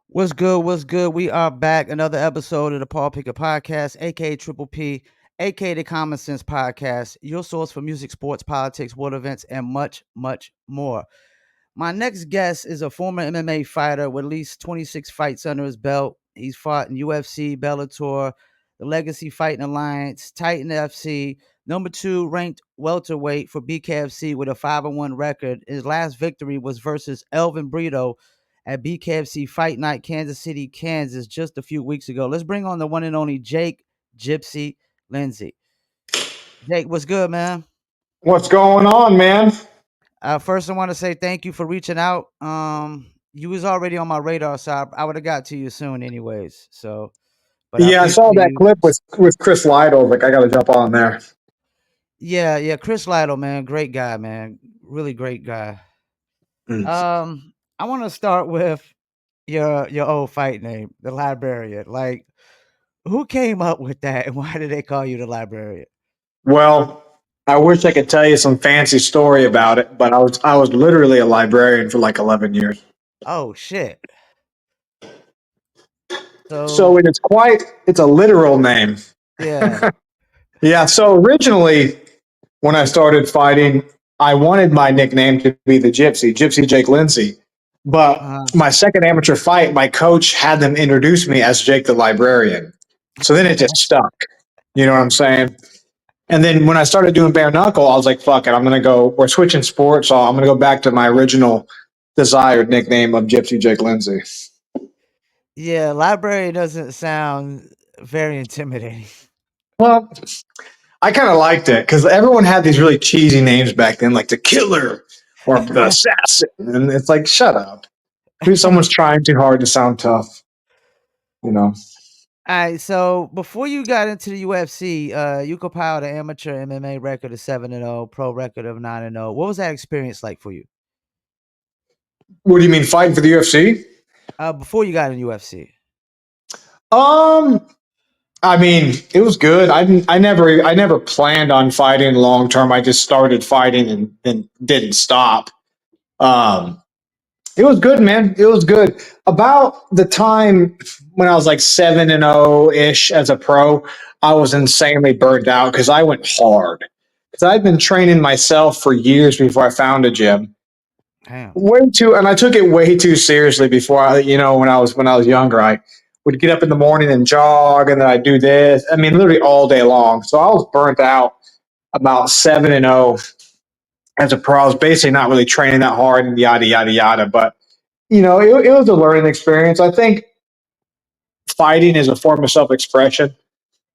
What's good? What's good? We are back. Another episode of the Paul Picker Podcast, aka Triple P, aka the Common Sense Podcast, your source for music, sports, politics, world events, and much, much more. My next guest is a former MMA fighter with at least 26 fights under his belt. He's fought in UFC, Bellator, the Legacy Fighting Alliance, Titan FC, number 2 ranked welterweight for BKFC with a 5-1 record. His last victory was versus Elvin Brito at BKFC Fight Night, Kansas City, Kansas, just a few weeks ago. Let's bring on the one and only Jake Gypsy Lyndsey. Jake, what's good, man? What's going on, man? First, I want to say thank you for reaching out. You was already on my radar, so I would have got to you soon, anyways. So, but I Yeah, I appreciate saw that you. clip with Chris Lytle. Like, I got to jump on there. Yeah. Chris Lytle, man, great guy, man, really great guy. Mm. I want to start with your old fight name, the Librarian. Like, who came up with that, and why did they call you the Librarian? Well, I wish I could tell you some fancy story about it, but I was literally a librarian for like 11 years. Oh shit. So So it's a literal name. yeah. Yeah. So originally, when I started fighting, I wanted my nickname to be the Gypsy Jake Lyndsey. But Uh, my second amateur fight, my coach had them introduce me as Jake the Librarian. So then it just stuck. You know what I'm saying? And then when I started doing bare knuckle, I was like, fuck it, I'm going to go, we're switching sports. So I'm going to go back to my original desired nickname of Gypsy Jake Lyndsey. yeah, library doesn't sound very intimidating. Well, I kind of liked it because everyone had these really cheesy names back then, like the killer or the assassin. And it's like, shut up. Someone's trying too hard to sound tough, you know? All right, so before you got into the UFC, you compiled an amateur MMA record of 7-0, pro record of 9-0. What was that experience like for you? What do you mean fighting for the UFC? Before you got in UFC. Um, I mean, it was good. I never planned on fighting long term. I just started fighting and didn't stop. Um, it was good, man. It was good. About the time when I was like 7-0 ish as a pro, I was insanely burned out because I went hard. Because I'd been training myself for years before I found a gym. Damn. Way too, and I took it way too seriously before when I was younger. I would get up in the morning and jog, and then I'd do this. I mean, literally all day long. So I was burnt out about 7-0 as a pro. I was basically not really training that hard and yada yada yada. But it was a learning experience. I think fighting is a form of self-expression.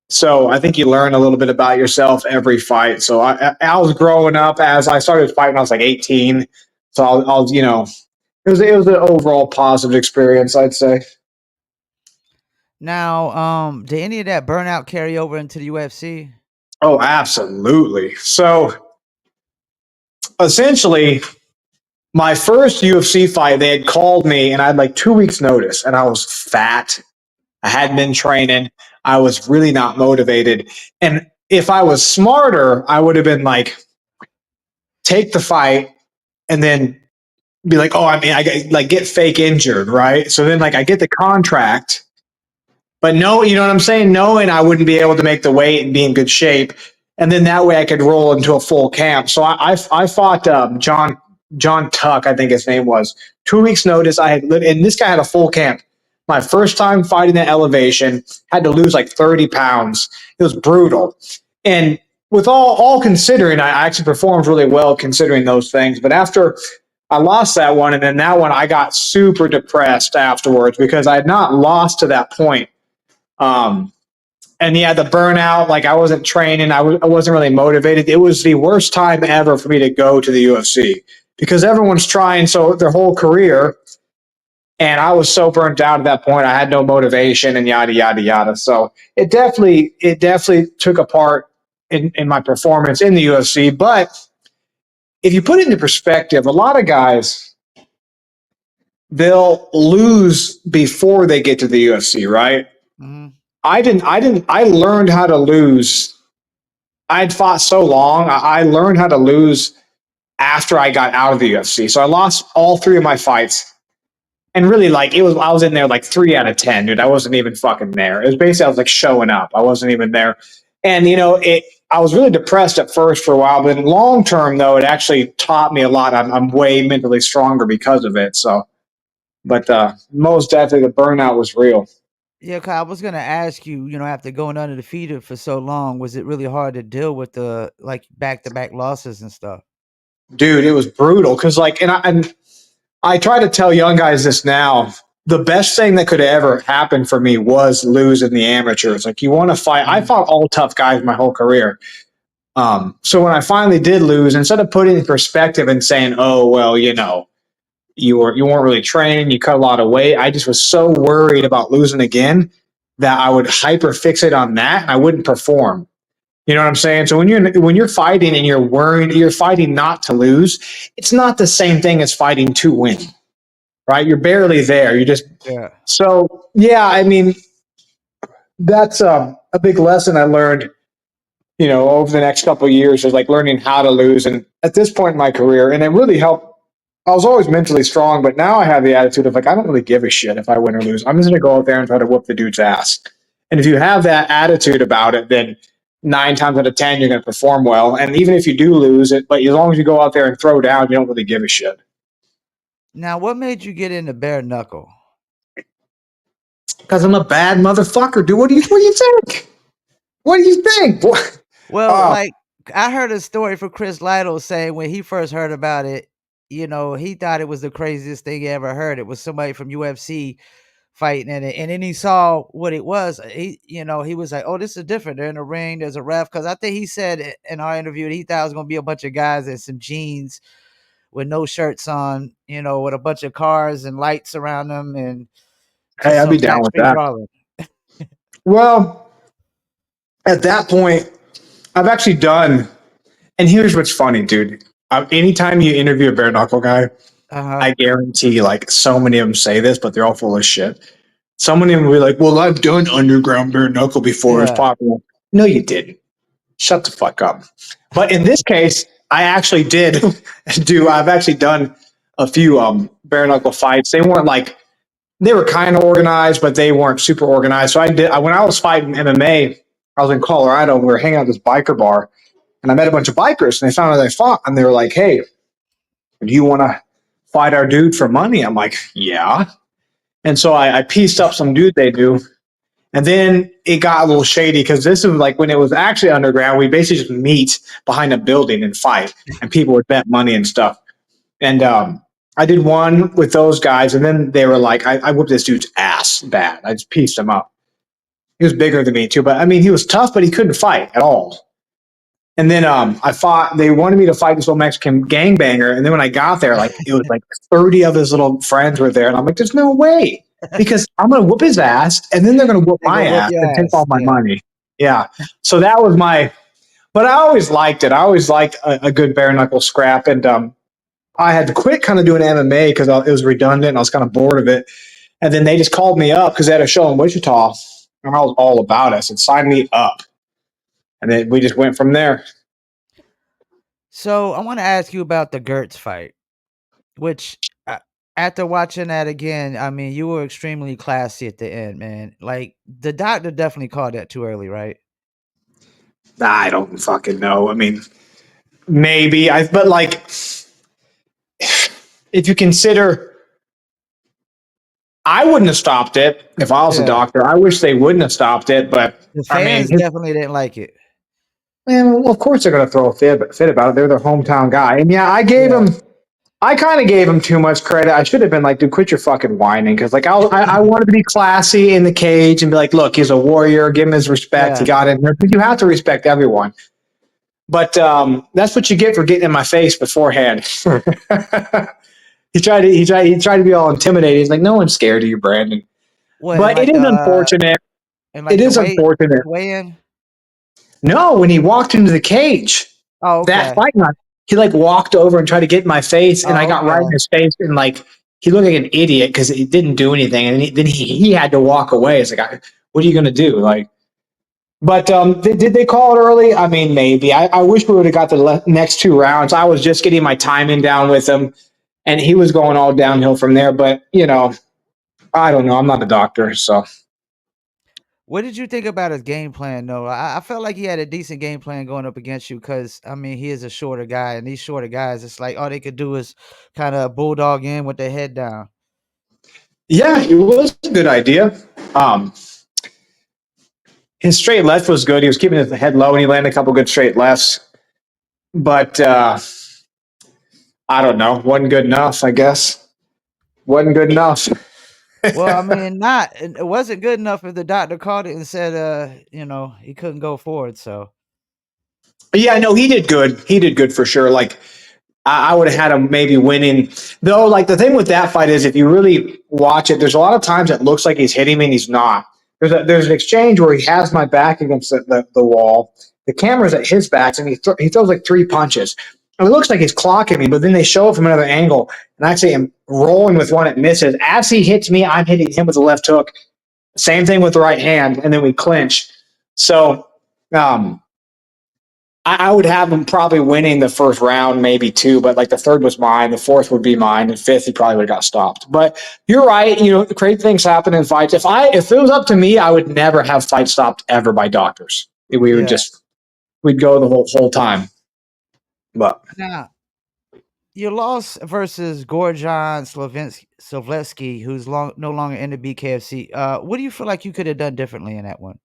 So I think you learn a little bit about yourself every fight. So I was growing up as I started fighting. I was like 18. So I was it was an overall positive experience, I'd say. Now, did any of that burnout carry over into the UFC? Oh, absolutely. So essentially, my first UFC fight, they had called me and I had like 2 weeks' notice, and I was fat. I hadn't been training. I was really not motivated. And if I was smarter, I would have been like, take the fight and then be like, oh, I mean, get fake injured, right? So then, like, I get the contract, but no, you know what I'm saying? Knowing I wouldn't be able to make the weight and be in good shape. And then that way I could roll into a full camp. So I fought John Tuck, I think his name was. 2 weeks notice. And this guy had a full camp. My first time fighting that elevation, had to lose like 30 pounds. It was brutal. And with all considering, I actually performed really well considering those things. But after I lost that one, and then that one, I got super depressed afterwards because I had not lost to that point. Um, and yeah, the burnout, like I wasn't training, I wasn't really motivated. It was the worst time ever for me to go to the UFC because everyone's trying so their whole career, and I was so burnt out at that point. I had no motivation and yada yada yada. So it definitely took a part in my performance in the UFC. But if you put it into perspective, a lot of guys they'll lose before they get to the UFC, right? Hmm. I learned how to lose. I'd fought so long. I learned how to lose after I got out of the UFC. So I lost all three of my fights. And really, like, I was in there like 3 out of 10, dude. I wasn't even fucking there. It was basically, I was like showing up. I wasn't even there. And, I was really depressed at first for a while, but in long term, though, it actually taught me a lot. I'm way mentally stronger because of it. So, but most definitely the burnout was real. Yeah, 'cause I was gonna ask you, after going undefeated for so long, was it really hard to deal with the like back to back losses and stuff? Dude, it was brutal. Cause like, and I try to tell young guys this now. The best thing that could ever happen for me was losing the amateurs. Like, you want to fight. I Mhm. fought all tough guys my whole career. So when I finally did lose, instead of putting it in perspective and saying, "Oh well, you weren't really trained, you cut a lot of weight," I just was so worried about losing again that I would hyper fixate on that and I wouldn't perform. You know what I'm saying? So when you're fighting and you're fighting not to lose, it's not the same thing as fighting to win, right? You're barely there. You just Yeah. so yeah. I mean, that's a big lesson I learned. Over the next couple of years is like learning how to lose. And at this point in my career, and it really helped. I was always mentally strong, but now I have the attitude of like, I don't really give a shit if I win or lose. I'm just going to go out there and try to whoop the dude's ass. And if you have that attitude about it, then 9 times out of 10, you're going to perform well. And even if you do lose it, but as long as you go out there and throw down, you don't really give a shit. Now, what made you get into bare knuckle? Because I'm a bad motherfucker, dude. What do you think? What do you think? Well, Uh, like I heard a story from Chris Lytle saying when he first heard about it, he thought it was the craziest thing he ever heard. It was somebody from UFC fighting in it, and then he saw what it was. He was like, "Oh, this is different. They're in the ring. There's a ref." Because I think he said in our interview that he thought it was gonna be a bunch of guys in some jeans with no shirts on, with a bunch of cars and lights around them, and hey, just I'd be some down with backstreet that. brawling. Well, at that point, I've actually done. And here's what's funny, dude. Anytime you interview a bare knuckle guy, Uh huh. I guarantee, like, so many of them say this, but they're all full of shit. So many of them will be like, "Well, I've done underground bare knuckle before it's Yeah. popular." No, you didn't. Shut the fuck up. But in this case, I actually did do. I've actually done a few bare knuckle fights. They were kind of organized, but they weren't super organized. So I did. When I was fighting MMA, I was in Colorado. And we were hanging out at this biker bar, and I met a bunch of bikers, and they found out I fought, and they were like, "Hey, do you want to fight our dude for money?" I'm like, "Yeah." And so I pieced up some dude they do. And then it got a little shady because this is like when it was actually underground, we basically just meet behind a building and fight, and people would bet money and stuff. And I did one with those guys, and then they were like, I whooped this dude's ass bad. I just pieced him up. He was bigger than me too, but I mean, he was tough, but he couldn't fight at all. And then I fought. They wanted me to fight this little Mexican gangbanger, and then when I got there, like it was like 30 of his little friends were there, and I'm like, "There's no way," because I'm gonna whoop his ass, and then they're gonna whoop They my go whoop ass your and take all ass. my Yeah. money. Yeah. So that was my. But I always liked it. I always liked a good bare knuckle scrap, and I had to quit kind of doing MMA because it was redundant. And I was kind of bored of it, and then they just called me up because they had a show in Wichita, and I was all about it. I said, "Sign me up," and then we just went from there. So I want to ask you about the Gertz fight, which after watching that again, I mean, you were extremely classy at the end, man. Like the doctor definitely called that too early, right? I don't fucking know. I mean, maybe but like, if you consider, I wouldn't have stopped it if I was a Yeah. doctor. I wish they wouldn't have stopped it, but The I mean, fans definitely didn't like it. well, of course they're going to throw a fit about it. They're their hometown guy, and yeah, Yeah. I kind of gave him too much credit. I should have been like, dude, quit your fucking whining, because like I wanted to be classy in the cage and be like, look, he's a warrior. Give him his respect. He Yeah. got in there. But you have to respect everyone. But that's what you get for getting in my face beforehand. He tried to be all intimidating. He's like, no one's scared of you, Brandon. What in But it like is unfortunate. It the is unfortunate. weigh in? No, when he walked into the cage, Oh, that okay. fight night, he like walked over and tried to get in my face, and I Oh, got right in okay. his face, and like he looked like an idiot because he didn't do anything, and then he had to walk away. It's like, what are you gonna do? Like, but did they call it early? I mean, maybe. I wish we would have got the next 2 rounds. I was just getting my timing down with him. and he was going all downhill from there. But I don't know. I'm not a doctor, so. What did you think about his game plan, though? I felt like he had a decent game plan going up against you because, I mean, he is a shorter guy, and these shorter guys, it's like all they could do is kind of bulldog in with their head down. Yeah, it was a good idea. Um, his straight left was good. He was keeping his head low, and he landed a couple good straight lefts. But I don't know. Wasn't good enough, I guess. Wasn't good enough. Well, I mean, it wasn't good enough if the doctor called it and said, he couldn't go forward. So Yeah, no, he did good. He did good for sure. Like, I would have had him maybe winning. Though, like, the thing with that fight is if you really watch it, there's a lot of times it looks like he's hitting me and he's not. There's an exchange where he has my back against the wall. The camera's at his back, and he throws like 3 punches. And it looks like he's clocking me, but then they show it from another angle, and actually I'm rolling with one, it misses. As he hits me, I'm hitting him with the left hook. Same thing with the right hand, and then we clinch. So I would have him probably winning the first round, maybe 2, but like the third was mine, the fourth would be mine, and fifth he probably would have got stopped. But you're right, great things happen in fights. If it was up to me, I would never have fights stopped ever by doctors. yeah. We'd go the whole time. But Now, your loss versus Gorjan Slovetsky, who's no longer in the BKFC. What do you feel like you could have done differently in that one?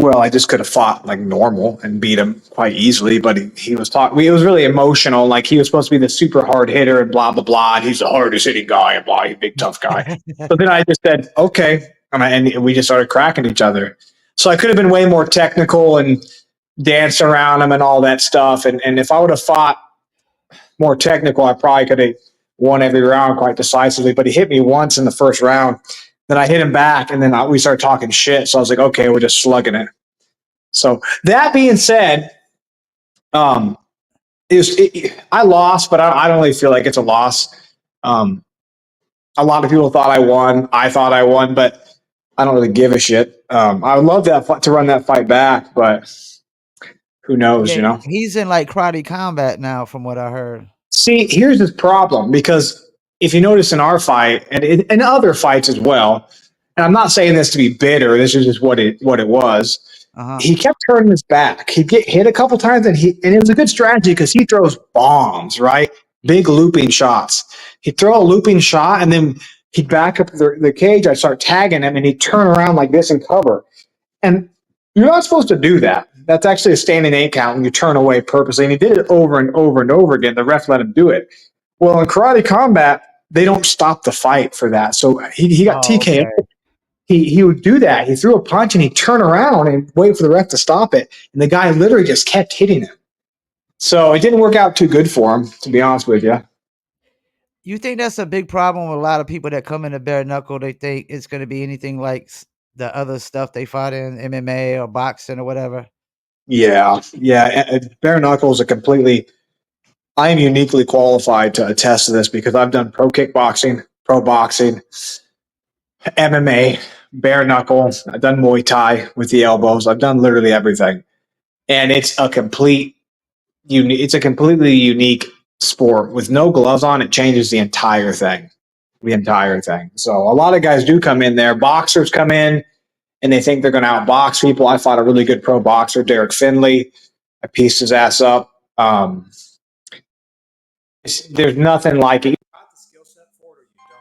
well, I just could have fought like normal and beat him quite easily, but he was talking. It was really emotional. Like he was supposed to be the super hard hitter and blah blah blah. And he's the hardest hitting guy and blah, he's a big tough guy. So then I just said okay, and we just started cracking each other. So I could have been way more technical and danced around him and all that stuff. And if I would have fought more technical, I probably could have won every round quite decisively. But he hit me once in the first round. Then I hit him back, and then we started talking shit. So I was like, okay, we're just slugging it. So that being said, I lost, but I don't really feel like it's a loss. A lot of people thought I won. I thought I won, but I don't really give a shit. I would love to run that fight back, but who knows, Yeah, he's in like karate combat now, from what I heard. See, here's his problem because if you notice in our fight and in other fights as well, and I'm not saying this to be bitter, this is just what it was. He kept turning his back. He'd get hit a couple times, and it was a good strategy because he throws bombs, right? Big looping shots. He'd throw a looping shot, and then he'd back up the cage. I'd start tagging him, and he'd turn around like this and cover. And you're not supposed to do that. That's actually a standing 8 count when you turn away purposely. And he did it over and over and over again. The ref let him do it. Well, in karate combat, they don't stop the fight for that. So he got TKO. Okay. He would do that. He threw a punch and he'd turn around and wait for the ref to stop it. And the guy literally just kept hitting him. So it didn't work out too good for him, to be honest with you. You think that's a big problem with a lot of people that come into bare knuckle? They think it's going to be anything like the other stuff they fought in MMA or boxing or whatever. Yeah. Bare knuckle is I am uniquely qualified to attest to this because I've done pro kickboxing, pro boxing, MMA, bare knuckle. I've done Muay Thai with the elbows. I've done literally everything, and it's a completely unique sport. With no gloves on, it changes the entire thing. So a lot of guys do come in there. Boxers come in and they think they're going to outbox people. I fought a really good pro boxer, Derek Finley. I pieced his ass up. There's nothing like it. You got the skill set for it or you don't.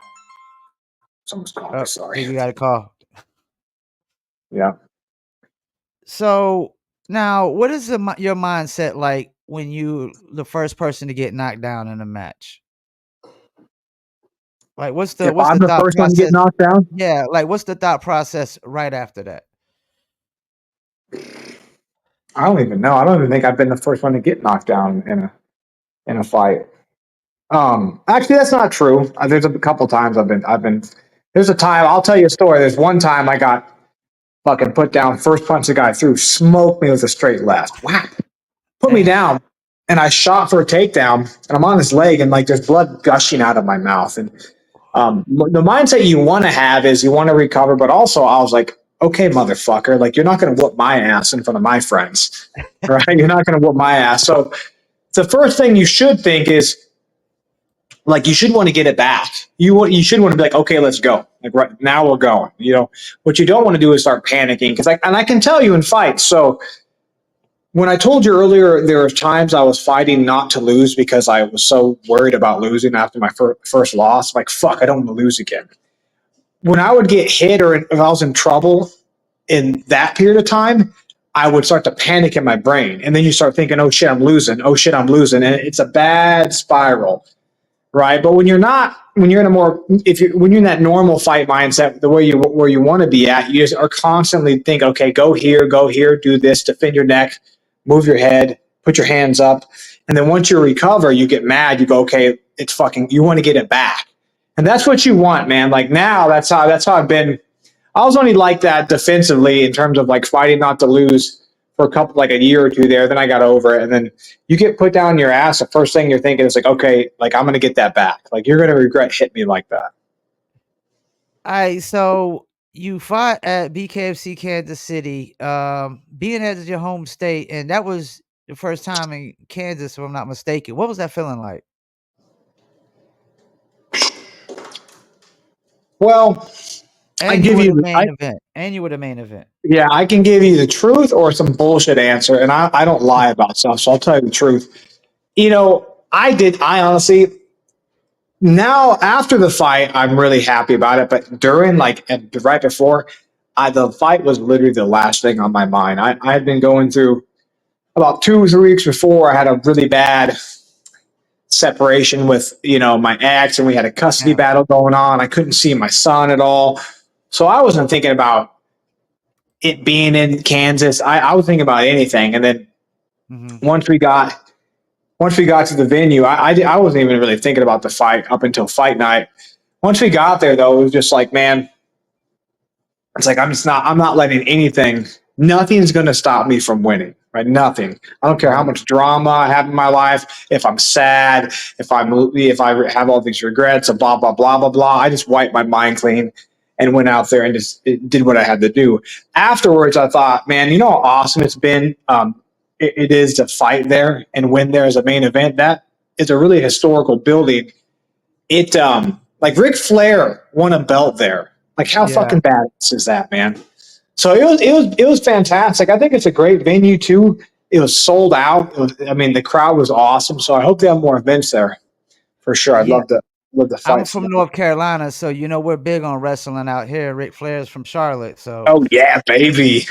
Someone's calling me. Sorry. You got a call. Yeah. So now, what is your mindset like when you the first person to get knocked down in a match? Like, what's the I'm the thought first one to get process? knocked down? Yeah, like what's the thought process right after that? I don't even know. I don't even think I've been the first one to get knocked down in a fight. Actually, that's not true. There's a couple times I've been. There's a time. I'll tell you a story. There's one time I got fucking put down. First punch the guy threw, smoked me with a straight left. Whap, put me down, and I shot for a takedown, and I'm on his leg, and like there's blood gushing out of my mouth. And the mindset you want to have is you want to recover, but also I was like, okay, motherfucker, like you're not going to whoop my ass in front of my friends, right? You're not going to whoop my ass. So the first thing you should think is like you should want to get it back. You should want to be like, okay, let's go. Like right now we're going. What you don't want to do is start panicking because I can tell you in fights. So when I told you earlier, there were times I was fighting not to lose because I was so worried about losing after my first loss. Like, fuck, I don't want to lose again. When I would get hit or if I was in trouble in that period of time, I would start to panic in my brain. And then you start thinking, oh shit, I'm losing. Oh shit, I'm losing. And it's a bad spiral, right? But when you're not, when you're in a more, when you're in that normal fight mindset, the way where you want to be at, you just are constantly think, okay, go here, do this, defend your neck, move your head, put your hands up. And then once you recover, you get mad, you go, okay, it's fucking, you want to get it back. And that's what you want, man. Like now, that's how I've been. I was only like that defensively in terms of like fighting not to lose for like a year or two there. Then I got over it. And then you get put down your ass. The first thing you're thinking is like, okay, like I'm going to get that back. Like you're going to regret hitting me like that. All right, so you fought at BKFC Kansas City, being as your home state, and that was the first time in Kansas, if I'm not mistaken. What was that feeling like? Well, I And you give were the you, main event. And you were the main event. yeah, I can give you the truth or some bullshit answer. And I don't lie about stuff. So I'll tell you the truth. I honestly, now after the fight, I'm really happy about it. But during, like, right before, the fight was literally the last thing on my mind. I had been going through about 2 or 3 weeks before. I had a really bad separation with my ex, and we had a custody Yeah. battle going on. I couldn't see my son at all, so I wasn't thinking about it being in Kansas. I was thinking about anything. And then Mhm. once we got to the venue, I wasn't even really thinking about the fight up until fight night. Once we got there, though, it was just like, man, it's like I'm not letting anything, nothing's going to stop me from winning, right? Nothing. I don't care how Right. much drama I have in my life. If I'm sad, if I have all these regrets, and blah blah blah blah blah. I just wiped my mind clean and went out there and just did what I had to do. Afterwards, I thought, man, you know how awesome it's been. It is to fight there and win there as a main event. That is a really historical building. It like Ric Flair won a belt there. Like how Yeah. fucking badass is that, man? So it was fantastic. I think it's a great venue too. It was sold out. I mean, the crowd was awesome. So I hope they have more events there for sure. I'd Yeah. love to I'm fight from some. North Carolina, so we're big on wrestling out here. Ric Flair's from Charlotte, so Oh yeah, baby,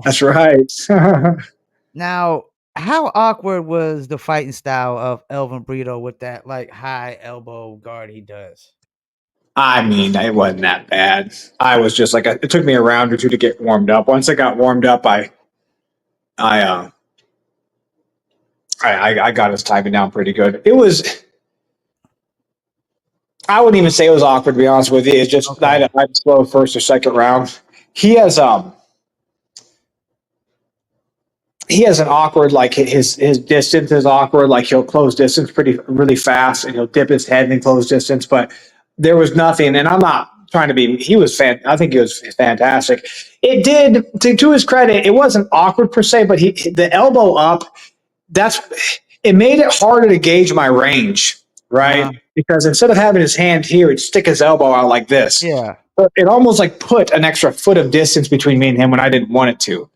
that's right. now how awkward was the fighting style of Elvin Brito with that like high elbow guard he does? I mean, it wasn't that bad. I was just like, it took me a round or two to get warmed up. Once I got warmed up, I uh, I got his timing down pretty good. It was. I wouldn't even say it was awkward to be honest with you. It's just Okay. I'd slow first or second round. He has he has an awkward, like his distance is awkward. Like he'll close distance pretty really fast, and he'll dip his head and close distance. But there was nothing, and I'm not trying to be. He was I think he was fantastic. It did to his credit. It wasn't awkward per se, but the elbow up. That's it made it harder to gauge my range, right? Uh-huh. Because instead of having his hand here, he'd stick his elbow out like this. Yeah. It almost like put an extra foot of distance between me and him when I didn't want it to.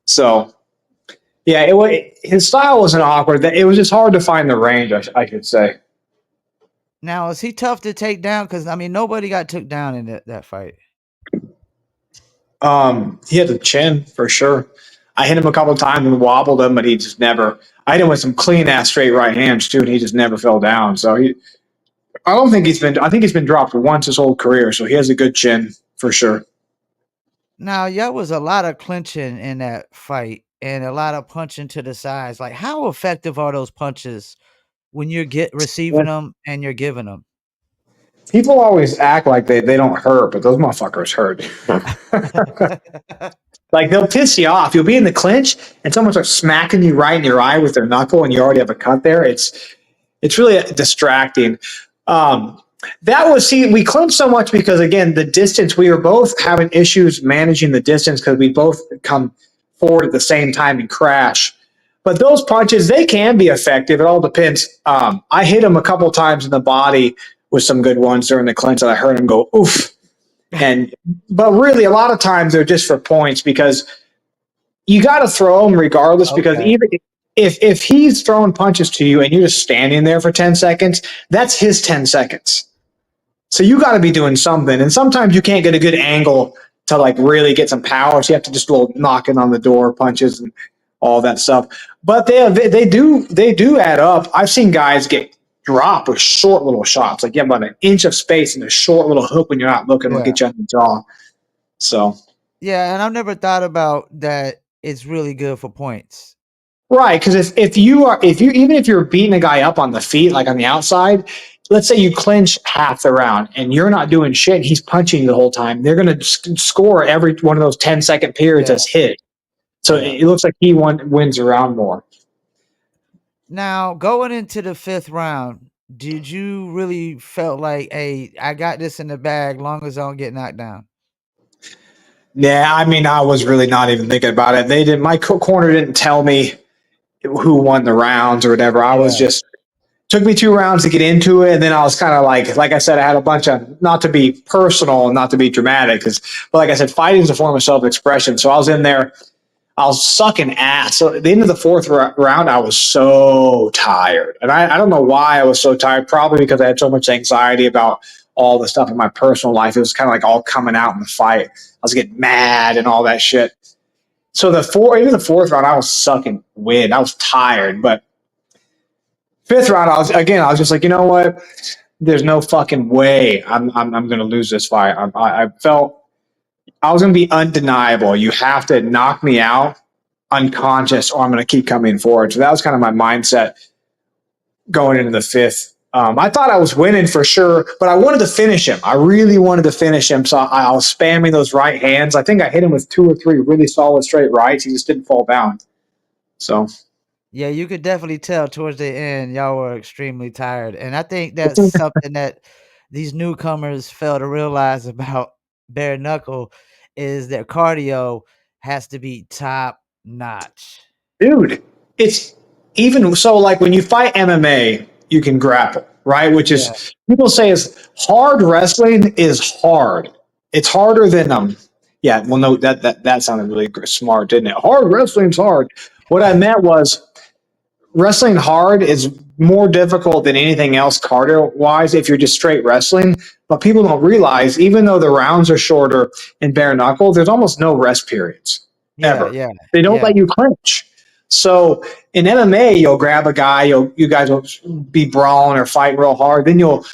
So yeah, his style wasn't awkward. It was just hard to find the range, I should say. Now is he tough to take down? Because I mean nobody got took down in that fight. He had the chin for sure. I hit him a couple of times and wobbled him, but he just never. I hit him with some clean ass straight right hands too, and he just never fell down. So I don't think he's been. I think he's been dropped once his whole career, so he has a good chin for sure. Now, was a lot of clinching in that fight and a lot of punching to the sides. Like, how effective are those punches when you're receiving them and you're giving them? People always act like they don't hurt, but those motherfuckers hurt. Like they'll piss you off. You'll be in the clinch, and someone starts smacking you right in your eye with their knuckle, and you already have a cut there. It's really distracting. Um, we clinched so much because again the distance, we were both having issues managing the distance because we both come forward at the same time and crash. But those punches, they can be effective. It all depends. I hit him a couple times in the body with some good ones during the clinch, and I heard him go oof. And but really, a lot of times they're just for points because you got to throw them regardless. Because Okay. even if he's throwing punches to you and you're just standing there for 10 seconds, that's his 10 seconds. So you got to be doing something. And sometimes you can't get a good angle to like really get some power. So you have to just do a little knocking on the door punches and all that stuff. But they do add up. I've seen guys get dropped with short little shots. Like you have about an inch of space and a short little hook when you're not looking will Yeah. get you on the jaw. So Yeah, and I've never thought about that it's really good for points. right, because if you even if you're beating a guy up on the feet, like on the outside, let's say you clinch half the round and you're not doing shit, and he's punching you the whole time. They're going to score every one of those 10-second periods Yeah, as hit. So yeah. it looks like wins around more. Now, going into the 5th round, did you really felt like, "Hey, I got this in the bag long as I don't get knocked down"? Yeah, I mean, I was really not even thinking about it. They didn't. My corner didn't tell me who won the rounds or whatever. I was Yeah, just took me 2 rounds to get into it, and then I was kind of like I said, I had a bunch of not to be personal and not to be dramatic, but like I said, fighting is a form of self-expression. So I was in there, I was sucking ass. So at the end of the fourth round, I was so tired, and I don't know why I was so tired. Probably because I had so much anxiety about all the stuff in my personal life. It was kind of like all coming out in the fight. I was getting mad and all that shit. So even the fourth round, I was sucking wind. I was tired, but fifth round, I was just like, you know what? There's no fucking way I'm going to lose this fight. I felt I was going to be undeniable. You have to knock me out unconscious, or I'm going to keep coming forward. So that was kind of my mindset going into the fifth. I thought I was winning for sure, but I wanted to finish him. I really wanted to finish him. So I was spamming those right hands. I think I hit him with 2 or 3 really solid straight rights. He just didn't fall down. So yeah, you could definitely tell towards the end y'all were extremely tired, and I think that's something that these newcomers fail to realize about bare knuckle is their cardio has to be top notch. dude, it's even so like when you fight MMA, you can grapple, right? Which Yeah, is people say is hard wrestling is hard. It's harder than yeah, well no that sounded really smart, didn't it? Hard wrestling's hard. What I meant was wrestling hard is more difficult than anything else cardio wise if you're just straight wrestling. But people don't realize, even though the rounds are shorter in bare knuckle, there's almost no rest periods yeah, ever. yeah, They don't yeah, let you clinch. So in MMA, you'll grab a guy, you guys will be brawling or fighting real hard. Then you'll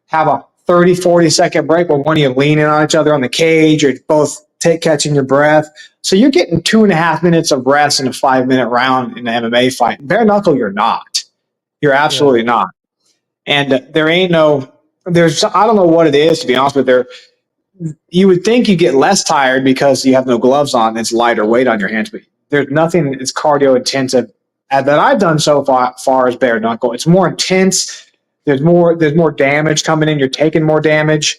have a 30, 40-second break where one of you leaning on each other on the cage or both catching your breath. So you're getting 2.5 minutes of rest in a 5-minute round in an MMA fight. Bare knuckle, you're not. You're yeah, absolutely not. And there ain't no, there's, I don't know what it is, to be honest, but you would think you get less tired because you have no gloves on. It's lighter weight on your hands, but there's nothing that's cardio intensive that I've done so far as bare knuckle. It's more intense. There's more damage coming in. You're taking more damage.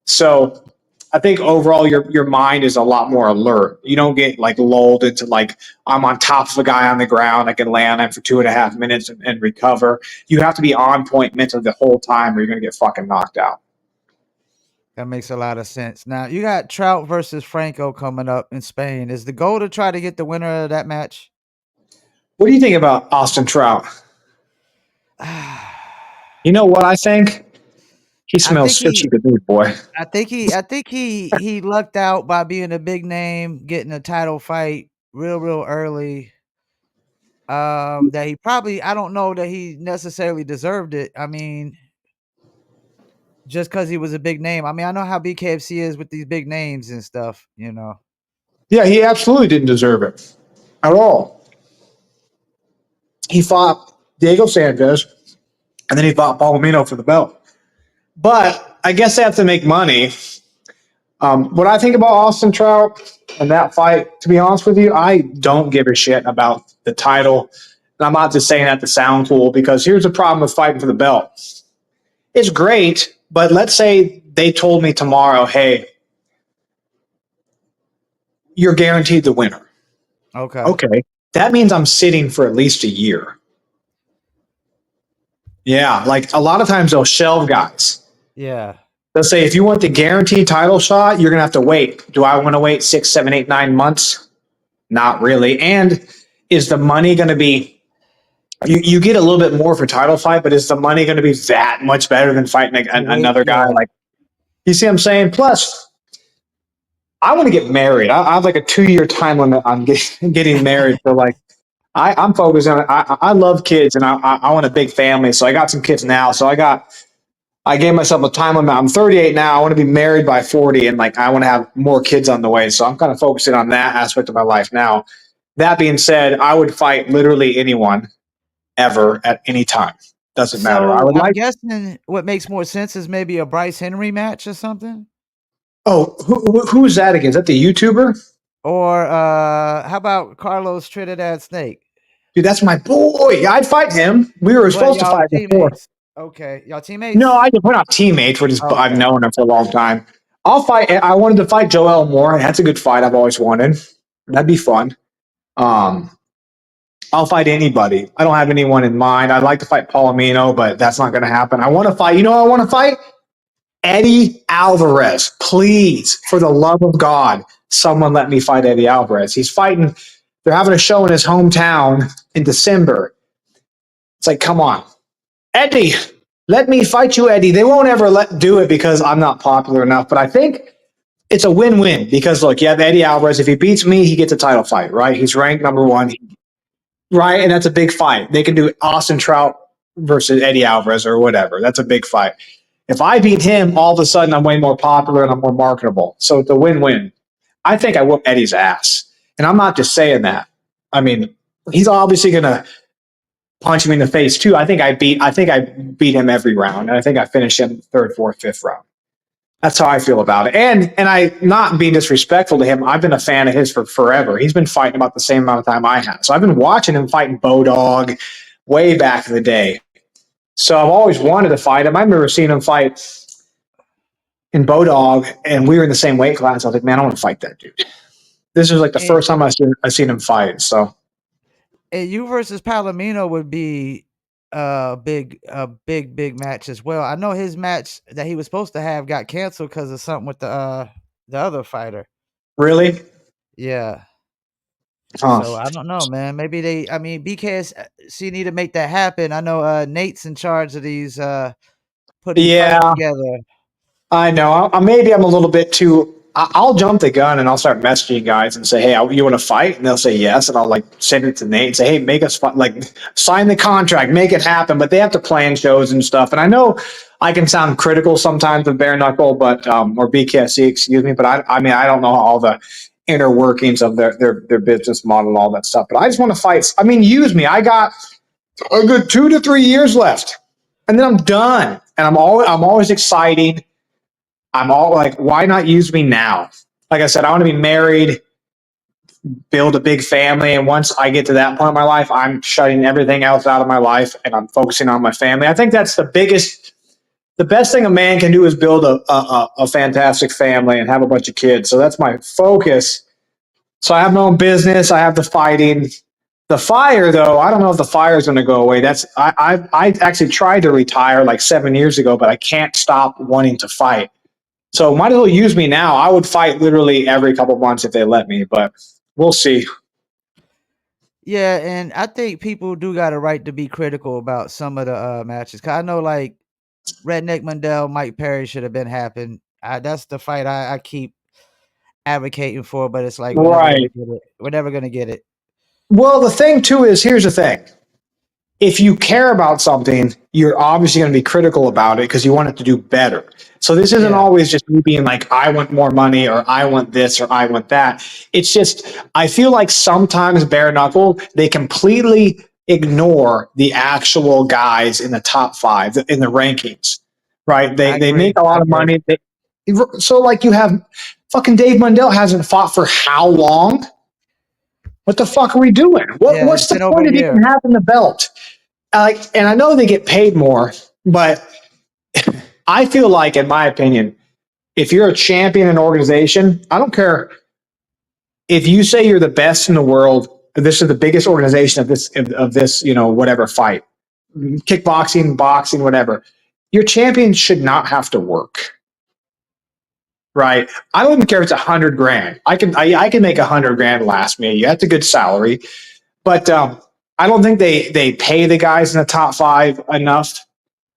So I think overall your mind is a lot more alert. You don't get like lulled into like I'm on top of a guy on the ground. I can lay on him for 2.5 minutes and recover. You have to be on point mentally the whole time, or you're gonna get fucking knocked out. that makes a lot of sense. Now you got Trout versus Franco coming up in Spain. Is the goal to try to get the winner of that match? What do you think about Austin Trout? I You know what I think? He think smells fishy he to me, boy. I think he lucked out by being a big name, getting a title fight real early. That he probably I don't know that he necessarily deserved it. I mean, just because he was a big name. I mean, I know how BKFC is with these big names and stuff, you know. Yeah, he absolutely didn't deserve it at all. He fought Diego Sanchez, and then he fought Palomino for the belt. But I guess they have to make money. What I think about Austin Trout and that fight, to be honest with you, I don't give a shit about the title. And I'm not just saying that to sound cool, because here's the problem with fighting for the belt. It's great, but let's say they told me tomorrow, hey, you're guaranteed the winner. Okay. Okay. that means I'm sitting for at least a year. Yeah, like a lot of times they'll shelve guys. Yeah. They'll say, if you want the guaranteed title shot, you're going to have to wait. Do I want to wait 6, 7, 8, 9 months? Not really. And is the money going to be, you get a little bit more for title fight, but is the money going to be that much better than fighting Wait, another guy? yeah. Like, you see what I'm saying? Plus, I want to get married. I have like a 2 year time limit on getting married. So like, I'm focused on. I love kids and I want a big family. So I got some kids now. So I gave myself a time limit. I'm 38 now. I want to be married by 40, and like I want to have more kids on the way. So I'm kind of focusing on that aspect of my life now. That being said, I would fight literally anyone ever at any time. Doesn't matter. I So would I'm like. guessing what makes more sense is maybe a Bryce Henry match or something. Oh, who's that again? Is that the YouTuber? Or how about Carlos Trinidad Snake? Dude, that's my boy. I'd fight him. We were But supposed to y'all fight before. teammates. Okay, y'all No, teammates? we're not teammates. I've Okay. known him for a long time. I'll fight. I wanted to fight Joel Moore. That's a good fight. I've always wanted. That'd be fun. Um, I'll fight anybody. I don't have anyone in mind. I'd like to fight Palomino, but that's not going to happen. I want to fight. You know, I want to fight Eddie Alvarez. Please, for the love of God, someone let me fight Eddie Alvarez. He's fighting. They're having a show in his hometown in December. It's like, come on, Eddie, let me fight you, Eddie. They won't ever let do it because I'm not popular enough. But I think it's a win-win because look, you have Eddie Alvarez. If he beats me, he gets a title fight, right? He's ranked number one, right? And that's a big fight. They can do Austin Trout versus Eddie Alvarez or whatever. That's a big fight. If I beat him, all of a sudden I'm way more popular and I'm more marketable. So it's a win-win. I think I whoop Eddie's ass, and I'm not just saying that. I mean, he's obviously going to punch him in the face too. I think I beat him every round, and I think I finished him third, fourth, fifth round. That's how I feel about it. And I not being disrespectful to him, I've been a fan of his for forever. He's been fighting about the same amount of time I have. So I've been watching him fighting Bodog way back in the day. So I've always wanted to fight him. I remember seeing him fight in Bodog, and we were in the same weight class. I was like, man, I want to fight that dude. This was like the And, first time I seen him fight. So and you versus Palomino would be a big match as well. I know his match that he was supposed to have got canceled because of something with the other fighter. really, Yeah. huh? So I don't know, man. Maybe I mean, BKSC need to make that happen. I know Nate's in charge of these putting fights Yeah, together. I know. Maybe I'm a little bit too. I'll jump the gun and I'll start messaging guys and say, "Hey, you want to fight?" And they'll say yes, and I'll like send it to Nate and say, "Hey, make us fight. Like, sign the contract, make it happen." But they have to plan shows and stuff. And I know I can sound critical sometimes of Bare Knuckle, but or BKSC, excuse me. But I mean, I don't know all the inner workings of their business model and all that stuff. But I just want to fight. I mean, use me. I got a good 2 to 3 years left, and then I'm done. And I'm always exciting. I'm all like, why not use me now? Like I said, I want to be married, build a big family. And once I get to that point in my life, I'm shutting everything else out of my life and I'm focusing on my family. I think that's the best thing a man can do is build a fantastic family and have a bunch of kids. So that's my focus. So I have my own business. I have the fighting. The fire, though, I don't know if the fire is going to go away. I actually tried to retire like 7 years ago, but I can't stop wanting to fight. So might as well use me now. I would fight literally every couple months if they let me, but we'll see. Yeah, and I think people do got a right to be critical about some of the matches. Cause I know like Redneck Mundell, Mike Perry should have been happened. That's the fight I keep advocating for, but it's like we're never gonna Right. get it. We're never gonna get it. Well, the thing too is here's the thing. If you care about something, you're obviously going to be critical about it because you want it to do better. So this isn't Yeah, always just me being like, I want more money or I want this or I want that. It's just, I feel like sometimes bare knuckle, they completely ignore the actual guys in the top five in the rankings, right? I They agree. make a I lot of agree. money. So like you have fucking Dave Mundell hasn't fought for how long? What the fuck are we doing? Yeah, it's What's the been over point a of even year. having the belt? And I know they get paid more, but I feel like, in my opinion, if you're a champion in an organization, I don't care if you say you're the best in the world. this is the biggest organization of this, whatever fight, kickboxing, boxing, whatever. Your champion should not have to work, right? I don't even care if it's 100 grand. I can make 100 grand last me. That's a good salary, but I don't think they pay the guys in the top five enough,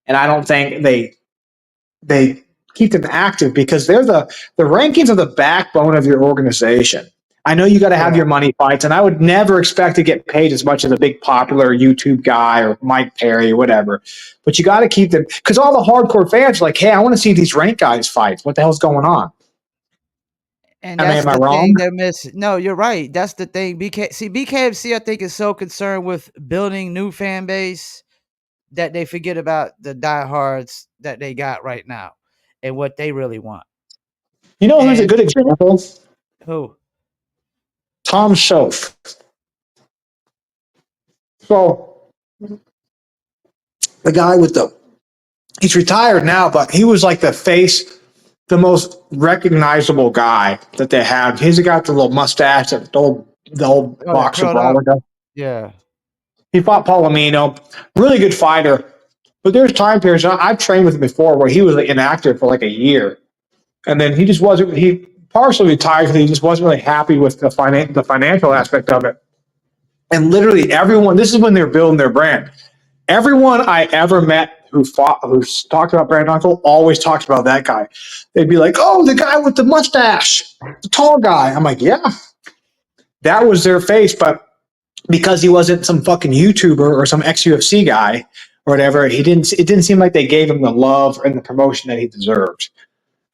and I don't think they keep them active because the rankings are the backbone of your organization. I know you got to have Yeah. your money fights, and I would never expect to get paid as much as a big popular YouTube guy or Mike Perry or whatever. But you got to keep them because all the hardcore fans are like, "Hey, I want to see these ranked guys fight. What the hell's going on?" And I mean, that's am I the wrong? thing they're missing. No, you're right. That's the thing. BKFC, I think, is so concerned with building new fan base that they forget about the diehards that they got right now and what they really want. You know who's a And good example? who? Tom Schoaf. So the guy with the he's retired now, but he was like the face, the most recognizable guy that they have. He's got the little mustache, the old Oh, that boxer curled up. brawler guy. Yeah. He fought Palomino, really good fighter. But there's time periods I've trained with him before where he was like inactive for like a year, and then he just wasn't. He partially retired because he just wasn't really happy with the financial aspect of it. And literally everyone, this is when they're building their brand. Everyone I ever met who's talked about Bare Knuckle always talks about that guy. They'd be like, "Oh, the guy with the mustache, the tall guy." I'm like, "Yeah, that was their face." But because he wasn't some fucking YouTuber or some ex UFC guy or whatever, he didn't. It didn't seem like they gave him the love and the promotion that he deserved.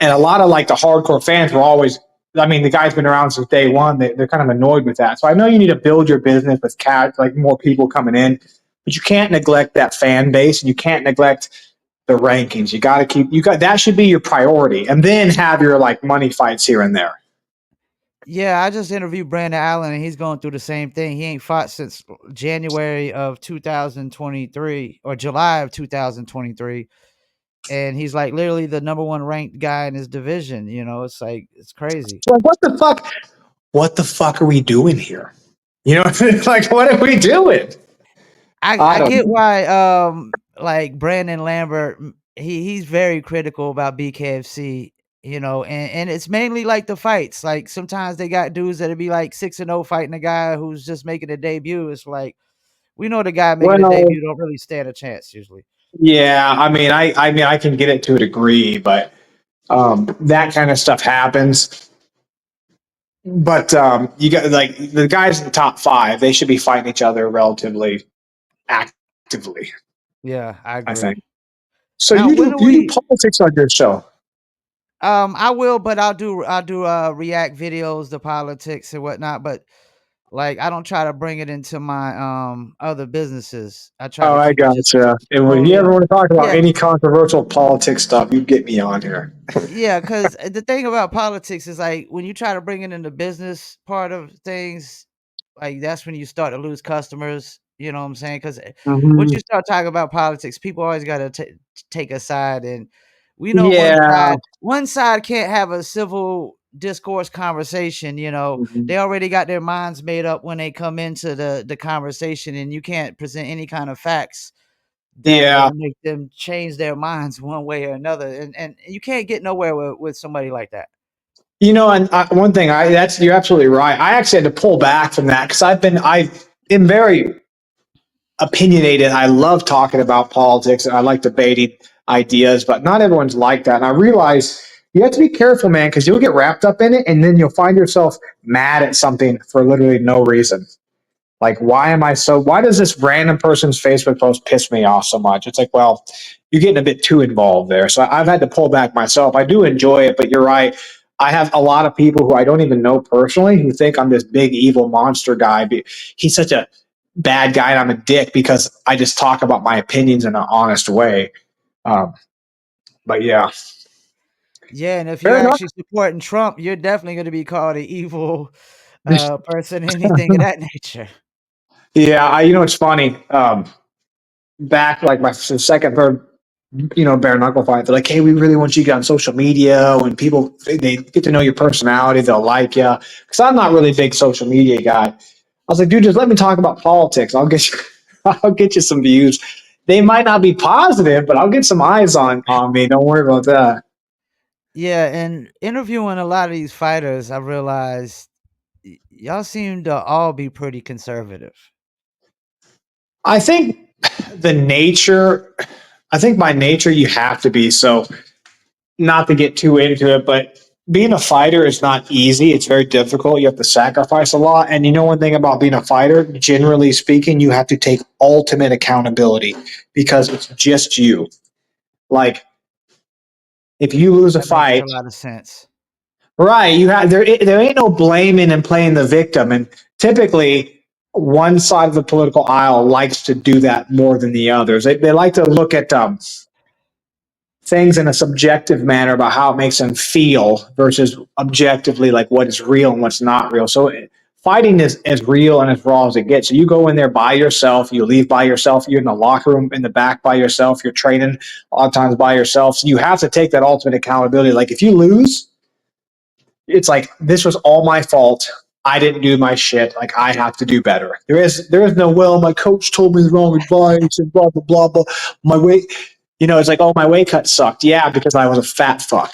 And a lot of like the hardcore fans were always. I mean, the guy's been around since day one. They're kind of annoyed with that. So I know you need to build your business with like more people coming in, but you can't neglect that fan base, and you can't neglect the rankings. You got to keep that should be your priority, and then have your like money fights here and there. Yeah, I just interviewed Brandon Allen, and he's going through the same thing. He ain't fought since January of 2023 or July of 2023. And he's like literally the number one ranked guy in his division. It's like, it's crazy. So like, what the fuck? What the fuck are we doing here? You know, like what are we doing? I I don't get know. why like Brandon Lambert, he's very critical about BKFC, and it's mainly like the fights. Like sometimes they got dudes that'll be like 6-0 fighting a guy who's just making a debut. It's like, we know the guy making a Well, debut don't really stand a chance usually. yeah. I mean, I can get it to a degree, but that kind of stuff happens. But you got like the guys in the top five; they should be fighting each other relatively actively. Yeah, I I think. agree. So Now, you when do do you do we politics on your show? I will, but I'll do react videos to politics and whatnot, but like I don't try to bring it into my other businesses. I try Oh, to I keep it just gotcha. And when you totally ever want to talk about yeah, any controversial politics stuff, you get me on here. yeah, because the thing about politics is like when you try to bring it in the business part of things, like that's when you start to lose customers. You know what I'm saying? Because once Hmm. you start talking about politics, people always got to take a side, and we know Yeah. one side can't have a civil discourse conversation. Mhm. They already got their minds made up when they come into the conversation, and you can't present any kind of facts that are Yeah. gonna make them change their minds one way or another, and you can't get nowhere with somebody like that. And one thing that's you're absolutely right. I actually had to pull back from that because I am very opinionated. I love talking about politics and I like debating ideas, but not everyone's like that. And I realize you have to be careful, man, because you'll get wrapped up in it and then you'll find yourself mad at something for literally no reason. Like, why does this random person's Facebook post piss me off so much? It's like, well, you're getting a bit too involved there. So I've had to pull back myself. I do enjoy it, but you're right. I have a lot of people who I don't even know personally who think I'm this big evil monster guy. He's such a bad guy and I'm a dick because I just talk about my opinions in an honest way. Um, but yeah, Yeah, and if you're fair enough. actually supporting Trump, you're definitely gonna be called an evil person, anything of that nature. Yeah, it's funny. Back like my second, third bare knuckle fight. They're like, hey, we really want you to get on social media. When people they get to know your personality, they'll like you. Because I'm not really a big social media guy. was like, dude, just let me talk about politics. I'll get you, I'll get you some views. They might not be positive, but I'll get some eyes on me. Don't worry about that. Yeah, and interviewing a lot of these fighters, I realized y'all seem to all be pretty conservative. I think the nature, I think by nature you have to be. So, not to get too into it, but being a fighter is not easy. It's very difficult. You have to sacrifice a lot. And you know, one thing about being a fighter, generally speaking, you have to take ultimate accountability because it's just you. Like, if you lose a That makes a fight, lot of sense. right? You have there ain't no blaming and playing the victim. And typically, one side of the political aisle likes to do that more than the others. They like to look at things in a subjective manner about how it makes them feel versus objectively like what is real and what's not real. So fighting is as real and as raw as it gets. So you go in there by yourself, you leave by yourself, you're in the locker room in the back by yourself, you're training a lot of times by yourself. So you have to take that ultimate accountability. Like if you lose, it's like this was all my fault. I didn't do my shit. Like I have to do better. There is no well. My coach told me the wrong advice and blah blah blah blah. My weight, it's like my weight cut sucked. Yeah, because I was a fat fuck,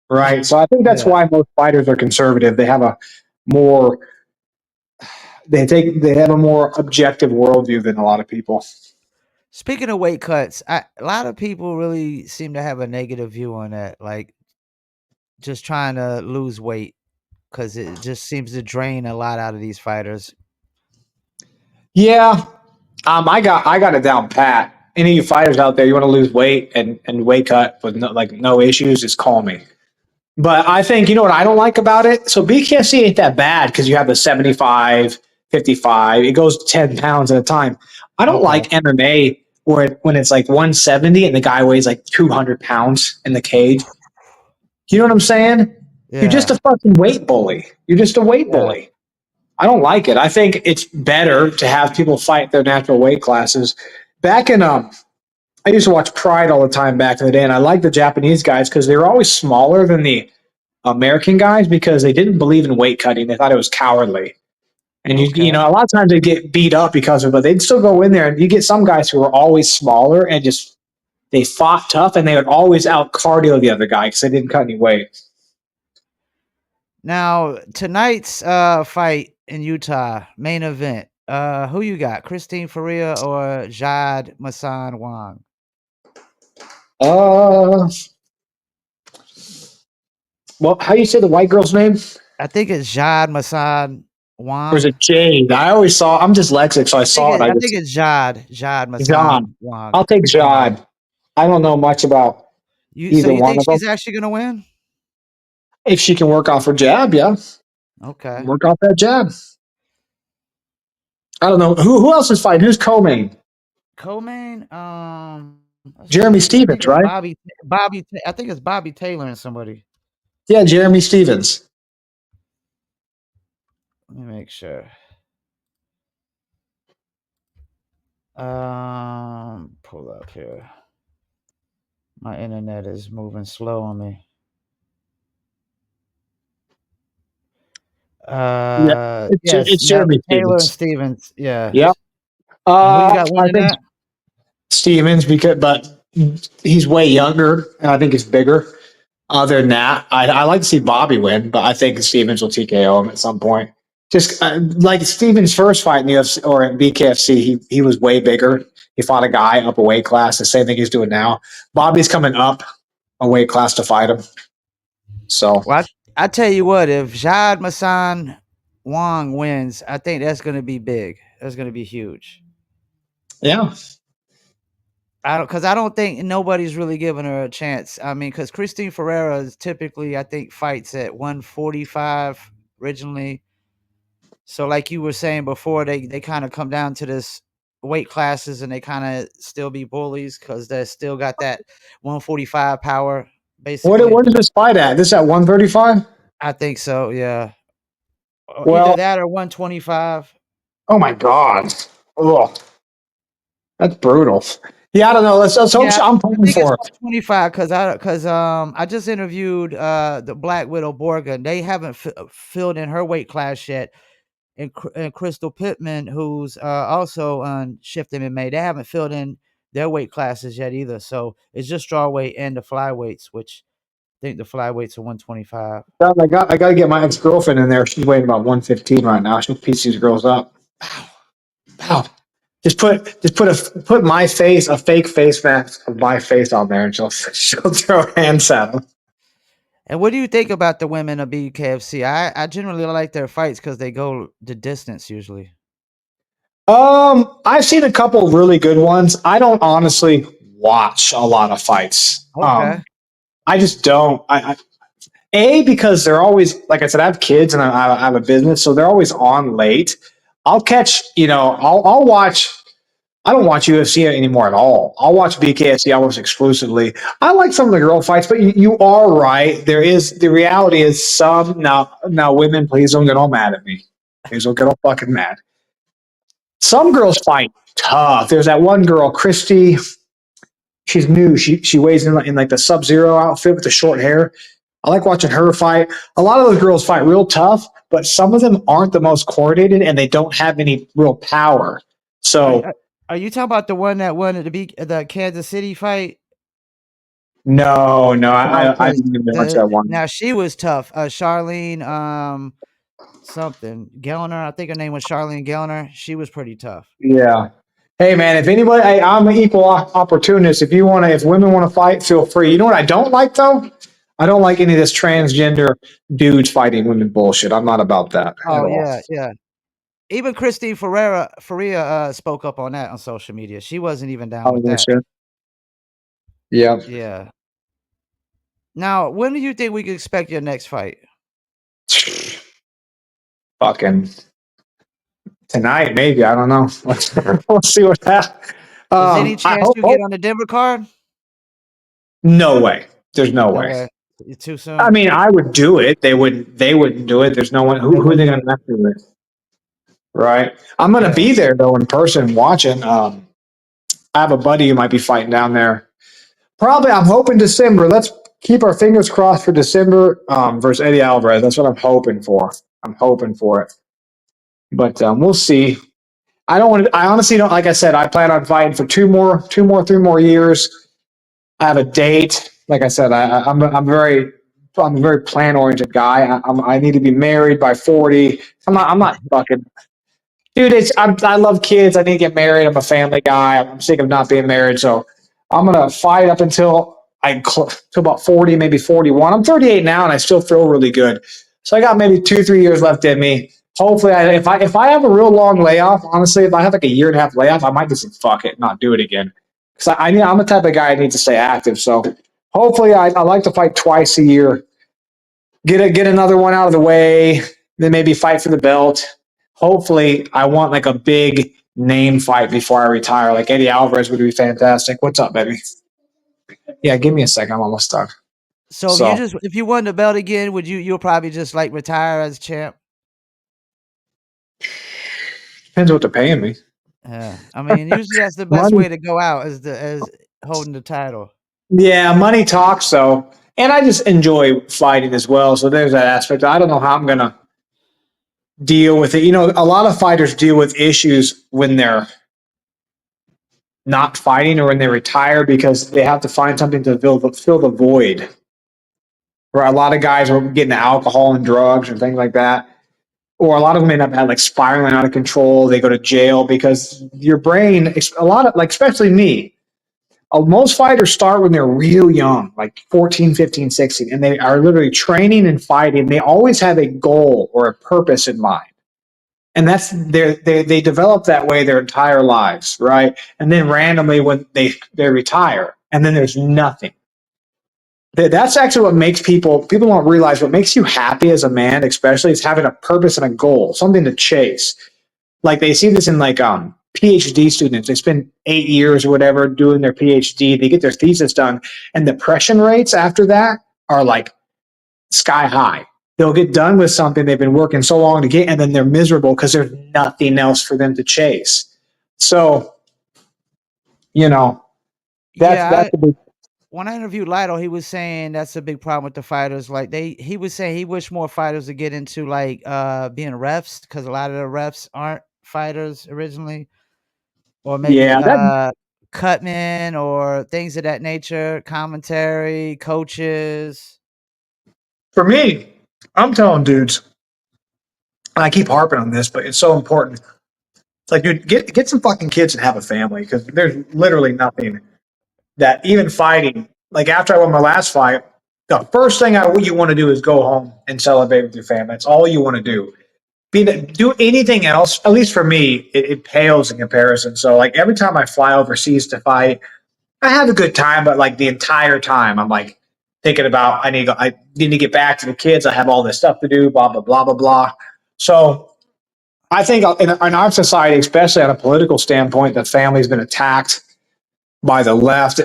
right? So I think that's Yeah. why most fighters are conservative. They have a more they have a more objective worldview than a lot of people. Speaking of weight cuts, a lot of people really seem to have a negative view on that, like just trying to lose weight because it just seems to drain a lot out of these fighters. Yeah, I got it down pat. Any of you fighters out there, you want to lose weight and weight cut with no issues, just call me. But I think, you know what I don't like about it? So BKFC ain't that bad because you have the 75, 55. It goes 10 pounds at a time. I don't Okay. like MMA when it's like 170 and the guy weighs like 200 pounds in the cage. You know what I'm saying? You're just Yeah. a fucking weight bully. You're just a weight Yeah. bully. I don't like it. I think it's better to have people fight their natural weight classes. Back in I used to watch Pride all the time back in the day, and I liked the Japanese guys because they were always smaller than the American guys because they didn't believe in weight cutting. They thought it was cowardly. And Okay. a lot of times they get beat up because of it, but they'd still go in there and you get some guys who were always smaller and just they fought tough and they would always out cardio the other guy because they didn't cut any weight. Now tonight's fight in Utah, main event. Who you got? Christine Faria or Jad Masan Wang? Uh, well, how do you say the white girl's name? I think it's Jad Masan Or is Wang. it Jade? I always saw. I'm dyslexic, so I saw it. I think it's Jad John. Masan Wang. I'll take Yeah. John. I don't know much about So either you one think of them. she's actually gonna win? If she can work off her jab, yeah, Okay. work off that jab. I don't know who else is fighting. Who's co-main? Co-main, let's Jeremy see. I think Stevens, it's right? I think it's Bobby Taylor and somebody. Yeah, Jeremy Stevens. Let me make sure. Pull up here. My internet is moving slow on me. Yeah, Yes, it's yep. Jeremy Taylor and Stevens. Stevens. Yeah. Yes. And who you got I winning think that? Stevens but he's way younger and I think he's bigger. Other than that, I like to see Bobby win, but I think Stevens will TKO him at some point. Just like Stevens' first fight in the UFC or in BKFC, he was way bigger. He fought a guy up a weight class, the same thing he's doing now. Bobby's coming up a weight class to fight him. So Well, I tell you what, if Jad Masan Wang wins, I think that's going to be big. That's going to be huge. yeah, I don't think nobody's really giving her a chance. I mean, because Christine Ferreira is typically, I think, fights at 145 originally. So, like you were saying before, they kind of come down to this weight classes and they kind of still be bullies because they still got that 145 power, basically. what is this fight at? This at 135? I think so, yeah. Or either Well, that or 125. oh my god, oh, that's brutal. Yeah, I don't know. Let's hope Yeah, I'm I pulling think it's for him. 125 because I just interviewed the Black Widow Borga. They haven't filled in her weight class yet. and Crystal Pittman, who's also on Shift MMA. They haven't filled in their weight classes yet either. So it's just strawweight and the flyweights, which I think the flyweights are 125. I got to get my ex girlfriend in there. She's weighing about 115 right now. She'll piece these girls up. Pow, pow. Put my face, a fake face mask of my face on there, and she'll throw hands at them. And what do you think about the women of BKFC? I generally like their fights because they go the distance usually. I've seen a couple really good ones. I don't honestly watch a lot of fights. Okay. I just don't. Because they're always, like I said, I have kids and I have a business, so they're always on late. I'll catch, I'll watch. I don't watch UFC anymore at all. I'll watch BKFC almost exclusively. I like some of the girl fights, but you are right. The reality is some now women, please don't get all mad at me. Please don't get all fucking mad. Some girls fight tough. There's that one girl, Christy. She's new. She weighs in like the Sub-Zero outfit with the short hair. I like watching her fight. A lot of those girls fight real tough, but some of them aren't the most coordinated and they don't have any real power. So Are you talking about the one that won at the Kansas City fight? no, I Okay. didn't even watch that one. Now she was tough. Charlene, something Gellner. I think her name was Charlene Gellner. She was pretty tough. Yeah. Hey man, if anybody, I'm an equal opportunist. If women want to fight, feel free. You know what I don't like though? I don't like any of this transgender dudes fighting women bullshit. I'm not about that at Oh all. yeah, yeah. Even Christine Faria spoke up on that on social media. She wasn't even down Oh, with that. shit. Yeah. Yeah. Now, when do you think we can expect your next fight? Fucking tonight, maybe. I don't know. We'll see what happens. Is any I chance hope. you get on the Denver card? No way. There's no No way. way. It's too I soon. mean, I would do it. They wouldn't. They wouldn't do it. There's no one. They Who are they wouldn't going do to it. mess with? Right. I'm going to Yeah. be there though in person watching. I have a buddy who might be fighting down there. Probably. I'm hoping December. Let's keep our fingers crossed for December versus Eddie Alvarez. That's what I'm hoping for. I'm hoping for it. But we'll see. I don't want to. I honestly don't. Like I said, I plan on fighting for 3 more years. I have a date. Like I said, I'm a very plan oriented guy. I need to be married by 40. I'm not fucking dude. I love kids. I need to get married. I'm a family guy. I'm sick of not being married. So I'm gonna fight up until to about 40, maybe 41. I'm 38 now, and I still feel really good. So I got maybe 2, 3 years left in me. Hopefully, if I have a real long layoff, honestly, if I have like a year and a half layoff, I might just say, fuck it, not do it again. Because I'm the type of guy I need to stay active. So hopefully, I like to fight twice a year. Get another one out of the way, then maybe fight for the belt. Hopefully, I want like a big name fight before I retire. Like Eddie Alvarez would be fantastic. What's up, baby? Yeah, give me a second. I'm almost done. So So if you won the belt again, you'll probably just like retire as champ? depends what they're paying me. Yeah. I mean, usually that's the best Money, way to go out as holding the title. yeah, money talks. So, and I just enjoy fighting as well. So there's that aspect. I don't know how I'm gonna deal with it. A lot of fighters deal with issues when they're not fighting or when they retire because they have to find something to fill the void. Where a lot of guys are getting alcohol and drugs and things like that. Or a lot of them end up like spiraling out of control. They go to jail because your brain, a lot of like, especially me, most fighters start when they're real young, like 14, 15, 16, and they are literally training and fighting. They always have a goal or a purpose in mind. And they develop that way their entire lives, right? And then randomly when they retire, and then there's nothing. That's actually what makes people don't realize what makes you happy as a man, especially, is having a purpose and a goal, something to chase. Like they see this in like PhD students. They spend 8 years or whatever doing their PhD. They get their thesis done, and depression rates after that are like sky high. They'll get done with something they've been working so long to get, and then they're miserable because there's nothing else for them to chase. So, you know, that's Yeah, the big. when I interviewed Lido, he was saying that's a big problem with the fighters. Like he was saying he wished more fighters would get into like being refs because a lot of the refs aren't fighters originally, or maybe Yeah, that cutmen or things of that nature, commentary, coaches. for me, I'm telling dudes, and I keep harping on this, but it's so important. It's like, dude, get some fucking kids and have a family because there's literally nothing that even fighting. Like after I won my last fight, the first thing you want to do is go home and celebrate with your family. That's all you want to do. Do anything else, at least for me, it pales in comparison. So like every time I fly overseas to fight, I have a good time, but like the entire time I'm like thinking about I need to get back to the kids. I have all this stuff to do, blah blah blah blah blah. So I think in our society, especially on a political standpoint, the family's been attacked by the left,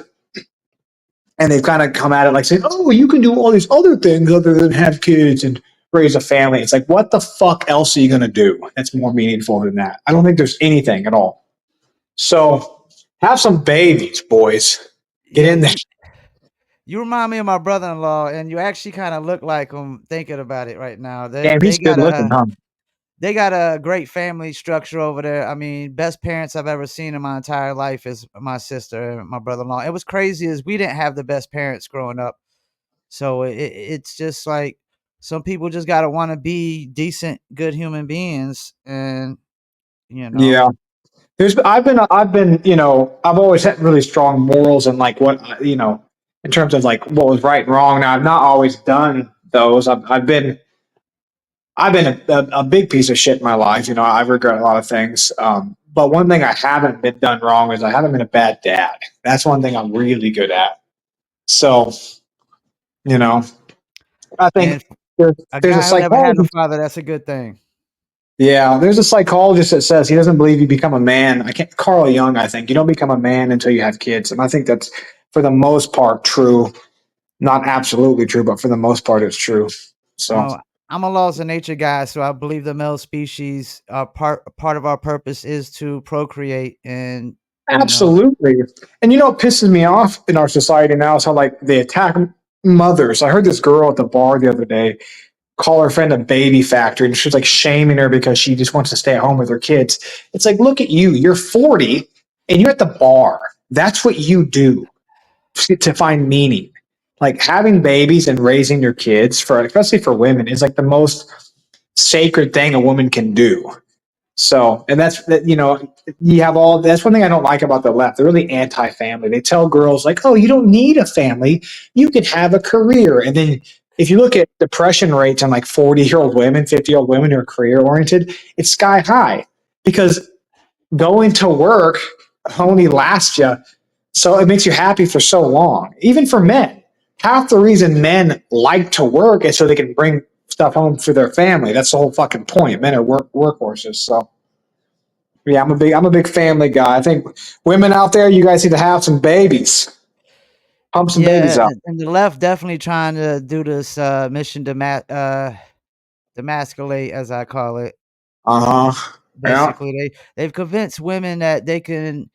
and they've kind of come at it like saying, "Oh, you can do all these other things other than have kids and raise a family." It's like, what the fuck else are you going to do that's more meaningful than that? I don't think there's anything at all. So have some babies, boys. Get Yeah, in there. you remind me of my brother-in-law, and you actually kind of look like him. Thinking about it right now, Damn, he's good looking, huh? they got a great family structure over there. I mean, best parents I've ever seen in my entire life is my sister and my brother-in-law. It was crazy as we didn't have the best parents growing up. So it's just like some people just gotta want to be decent, good human beings, and you know, Yeah. I've always had really strong morals and like what in terms of like what was right and wrong. Now I've not always done those. I've been a big piece of shit in my life. I regret a lot of things. But one thing I haven't been done wrong is I haven't been a bad dad. That's one thing I'm really good at. So, you know, I think and there's, a there's a guy who never had no psychologist. father, that's a good thing. Yeah, there's a psychologist that says he doesn't believe you become a man. I can't, Carl Jung, I think you don't become a man until you have kids, and I think that's for the most part true. Not absolutely true, but for the most part, it's true. So. Well, I'm a laws of nature guy, so I believe the male species part of our purpose is to procreate, and you know, Absolutely. And you know what pisses me off in our society now is how like they attack mothers. I heard this girl at the bar the other day call her friend a baby factory and she's like shaming her because she just wants to stay at home with her kids. It's like, look at you. You're 40 and you're at the bar. That's what you do to find meaning. Like having babies and raising your kids for especially for women is like the most sacred thing a woman can do. So, and that's that, you have all that's one thing I don't like about the left. They're really anti family. They tell girls, like, oh, you don't need a family, you can have a career. And then if you look at depression rates on like 40-year-old women, 50-year-old women who are career oriented, it's sky high because going to work only lasts you. So it makes you happy for so long. Even for men, half the reason men like to work is so they can bring stuff home for their family. That's the whole fucking point. Men are workhorses. So yeah, I'm a big family guy. I think women out there, you guys need to have some babies. Pump some babies yeah, out. and the left definitely trying to do this mission demasculate, as I call it. Uh-huh. Yeah. Basically, they've convinced women that they can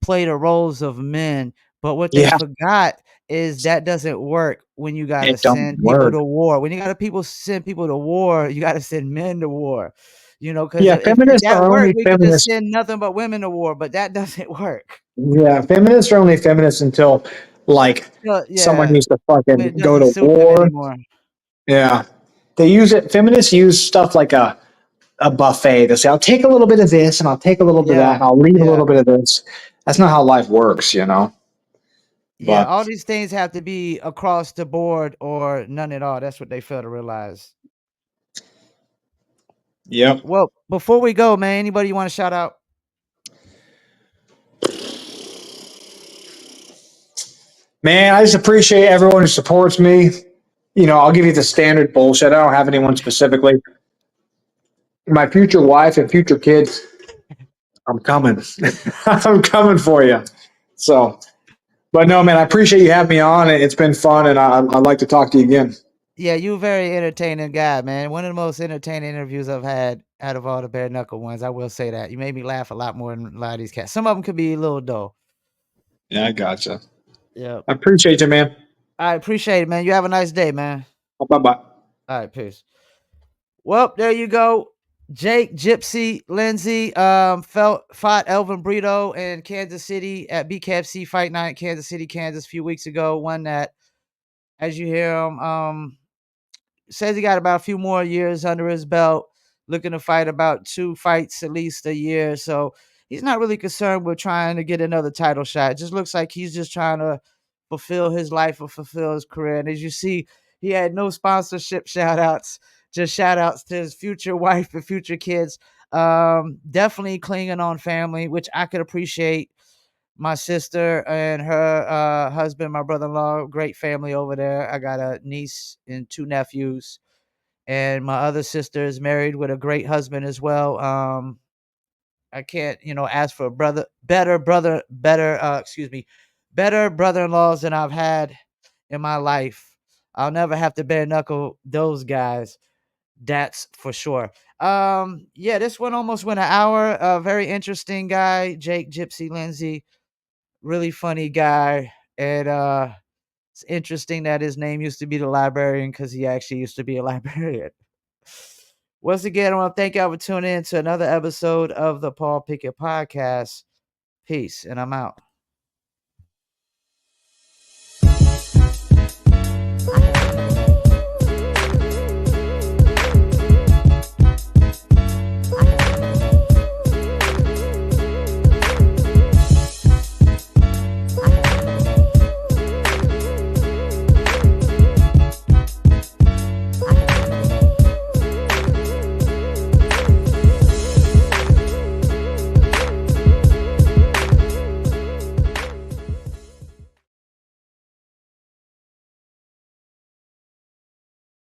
play the roles of men, but what they Yeah. forgot is that doesn't work when you gotta It don't send people work. to war. When you gotta people send people to war, you gotta send men to war, because Yeah, if feminists that are worked, only we could just feminists. send nothing but women to war, but that doesn't work. Yeah, feminists are only feminists until like Well, someone yeah, needs to when fucking it go doesn't to suit them war. anymore. Yeah. They use it feminists use stuff like a buffet. They say, I'll take a little bit of this and I'll take a little bit of that Yeah, and I'll leave a yeah, little bit of this. That's not how life works. yeah, But all these things have to be across the board or none at all. That's what they fail to realize. yep. Well, before we go, man, anybody you wanna shout out? Man, I just appreciate everyone who supports me. I'll give you the standard bullshit. I don't have anyone specifically. My future wife and future kids, I'm coming. I'm coming for you. So, but no, man, I appreciate you having me on. It's been fun, and I'd like to talk to you again. Yeah, you a very entertaining guy, man. One of the most entertaining interviews I've had out of all the bare knuckle ones. I will say that. You made me laugh a lot more than a lot of these cats. Some of them could be a little dull. Yeah, I gotcha. Yeah. I appreciate you, man. I appreciate it, man. You have a nice day, man. Bye bye. All right, peace. Well, there you go. Jake, Gypsy, Lyndsey, fought Elvin Brito in Kansas City at BKFC Fight Night, Kansas City, Kansas, a few weeks ago. Won that. As you hear him, says he got about a few more years under his belt, looking to fight about 2 fights at least a year. So he's not really concerned with trying to get another title shot. It just looks like he's just trying to fulfill his life or fulfill his career. And as you see, he had no sponsorship shout outs, just shout outs to his future wife and future kids. Definitely clinging on family, which I could appreciate. My sister and her husband, my brother-in-law, great family over there. I got a niece and 2 nephews, and my other sister is married with a great husband as well. I can't, ask for a better brother-in-laws than I've had in my life. I'll never have to bare knuckle those guys. That's for sure. Yeah, this one almost went an hour. Very interesting guy, Jake, Gypsy, Lyndsey, really funny guy. And it's interesting that his name used to be the librarian because he actually used to be a librarian. Once again, I want to thank y'all for tuning in to another episode of the Paul Pickett Podcast. Peace, and I'm out.